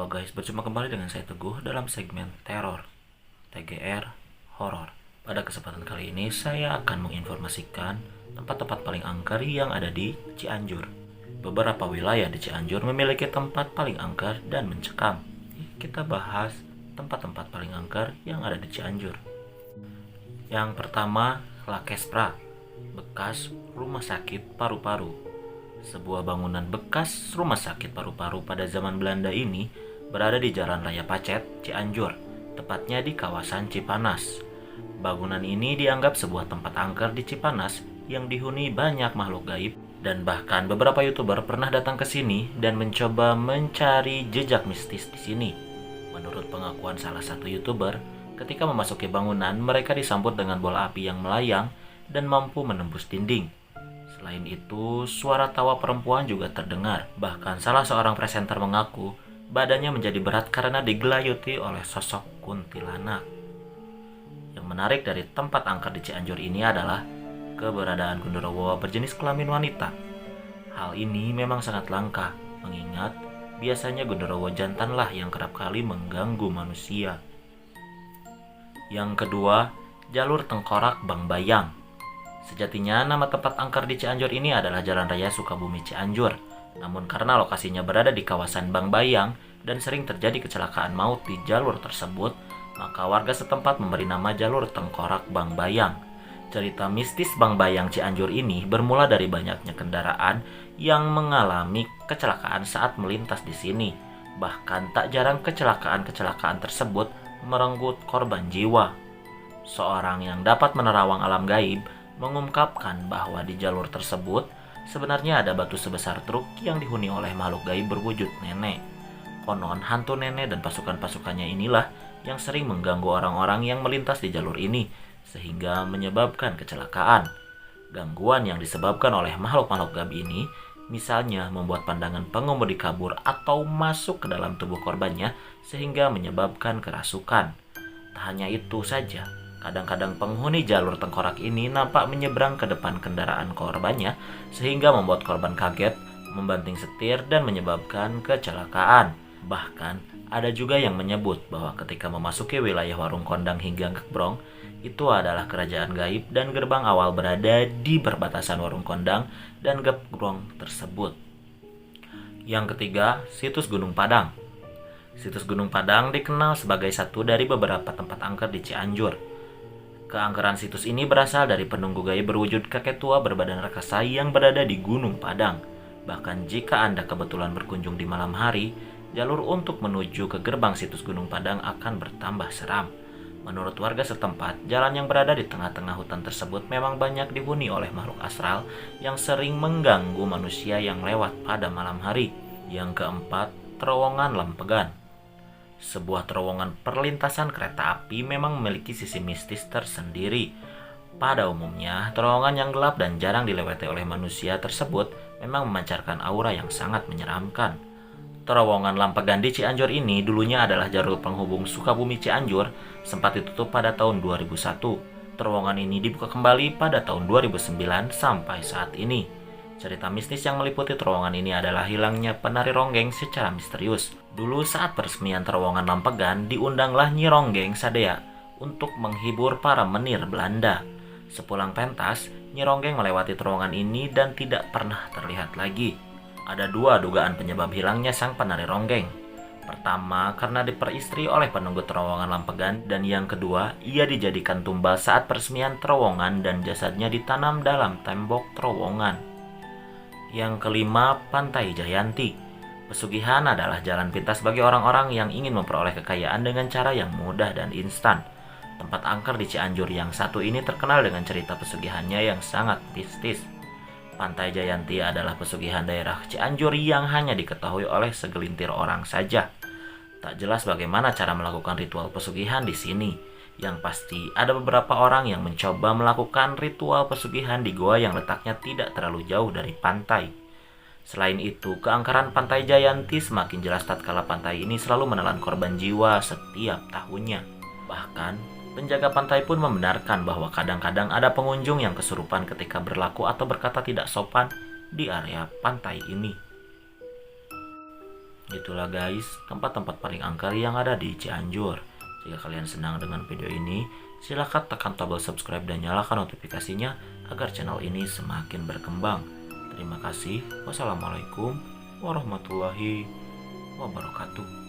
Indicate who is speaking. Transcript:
Speaker 1: Halo guys, berjumpa kembali dengan saya Teguh dalam segmen Teror TGR Horor. Pada kesempatan kali ini saya akan menginformasikan tempat-tempat paling angker yang ada di Cianjur. Beberapa wilayah di Cianjur memiliki tempat paling angker dan mencekam. Kita bahas tempat-tempat paling angker yang ada di Cianjur. Yang pertama, Lakespra, bekas rumah sakit paru-paru. Sebuah bangunan bekas rumah sakit paru-paru pada zaman Belanda ini berada di Jalan Raya Pacet, Cianjur, tepatnya di kawasan Cipanas. Bangunan ini dianggap sebuah tempat angker di Cipanas yang dihuni banyak makhluk gaib, dan bahkan beberapa YouTuber pernah datang ke sini dan mencoba mencari jejak mistis di sini. Menurut pengakuan salah satu YouTuber, ketika memasuki bangunan mereka disambut dengan bola api yang melayang dan mampu menembus dinding. Selain itu, suara tawa perempuan juga terdengar. Bahkan salah seorang presenter mengaku badannya menjadi berat karena digelayuti oleh sosok kuntilanak. Yang menarik dari tempat angker di Cianjur ini adalah keberadaan genderuwo berjenis kelamin wanita. Hal ini memang sangat langka, mengingat biasanya genderuwo jantanlah yang kerap kali mengganggu manusia. Yang kedua, jalur tengkorak Bang Bayang. Sejatinya nama tempat angker di Cianjur ini adalah Jalan Raya Sukabumi Cianjur. Namun karena lokasinya berada di kawasan Bang Bayang dan sering terjadi kecelakaan maut di jalur tersebut, maka warga setempat memberi nama jalur tengkorak Bang Bayang. Cerita mistis Bang Bayang Cianjur ini bermula dari banyaknya kendaraan yang mengalami kecelakaan saat melintas di sini. Bahkan tak jarang kecelakaan-kecelakaan tersebut merenggut korban jiwa. Seorang yang dapat menerawang alam gaib mengungkapkan bahwa di jalur tersebut sebenarnya ada batu sebesar truk yang dihuni oleh makhluk gaib berwujud nenek. Konon hantu nenek dan pasukan-pasukannya inilah yang sering mengganggu orang-orang yang melintas di jalur ini sehingga menyebabkan kecelakaan. Gangguan yang disebabkan oleh makhluk-makhluk gaib ini misalnya membuat pandangan pengemudi kabur atau masuk ke dalam tubuh korbannya sehingga menyebabkan kerasukan. Tak hanya itu saja, kadang-kadang penghuni jalur tengkorak ini nampak menyeberang ke depan kendaraan korbannya sehingga membuat korban kaget, membanting setir dan menyebabkan kecelakaan. Bahkan ada juga yang menyebut bahwa ketika memasuki wilayah Warung Kondang hingga Gebrong, itu adalah kerajaan gaib dan gerbang awal berada di perbatasan Warung Kondang dan Gebrong tersebut. Yang ketiga, situs Gunung Padang. Situs Gunung Padang dikenal sebagai satu dari beberapa tempat angker di Cianjur. Keangkeran situs ini berasal dari penunggu gaib berwujud kakek tua berbadan raksasa yang berada di Gunung Padang. Bahkan jika Anda kebetulan berkunjung di malam hari, jalur untuk menuju ke gerbang situs Gunung Padang akan bertambah seram. Menurut warga setempat, jalan yang berada di tengah-tengah hutan tersebut memang banyak dihuni oleh makhluk astral yang sering mengganggu manusia yang lewat pada malam hari. Yang keempat, terowongan Lempegan. Sebuah terowongan perlintasan kereta api memang memiliki sisi mistis tersendiri. Pada umumnya, terowongan yang gelap dan jarang dilewati oleh manusia tersebut memang memancarkan aura yang sangat menyeramkan. Terowongan Lempegan di Cianjur ini dulunya adalah jalur penghubung Sukabumi Cianjur, sempat ditutup pada tahun 2001. Terowongan ini dibuka kembali pada tahun 2009 sampai saat ini. Cerita mistis yang meliputi terowongan ini adalah hilangnya penari ronggeng secara misterius. Dulu saat peresmian terowongan Lempegan, diundanglah Nyi Ronggeng Sadea untuk menghibur para menir Belanda. Sepulang pentas, Nyi Ronggeng melewati terowongan ini dan tidak pernah terlihat lagi. Ada dua dugaan penyebab hilangnya sang penari ronggeng. Pertama, karena diperistri oleh penunggu terowongan Lempegan, dan yang kedua, ia dijadikan tumbal saat peresmian terowongan dan jasadnya ditanam dalam tembok terowongan. Yang kelima, Pantai Jayanti. Pesugihan adalah jalan pintas bagi orang-orang yang ingin memperoleh kekayaan dengan cara yang mudah dan instan. Tempat angker di Cianjur yang satu ini terkenal dengan cerita pesugihannya yang sangat mistis. Pantai Jayanti adalah pesugihan daerah Cianjur yang hanya diketahui oleh segelintir orang saja. Tak jelas bagaimana cara melakukan ritual pesugihan di sini. Yang pasti ada beberapa orang yang mencoba melakukan ritual pesugihan di goa yang letaknya tidak terlalu jauh dari pantai. Selain itu, keangkeran Pantai Jayanti semakin jelas tatkala pantai ini selalu menelan korban jiwa setiap tahunnya. Bahkan, penjaga pantai pun membenarkan bahwa kadang-kadang ada pengunjung yang kesurupan ketika berlaku atau berkata tidak sopan di area pantai ini. Itulah guys, tempat-tempat paling angker yang ada di Cianjur. Jika kalian senang dengan video ini, silahkan tekan tombol subscribe dan nyalakan notifikasinya agar channel ini semakin berkembang. Terima kasih. Wassalamualaikum warahmatullahi wabarakatuh.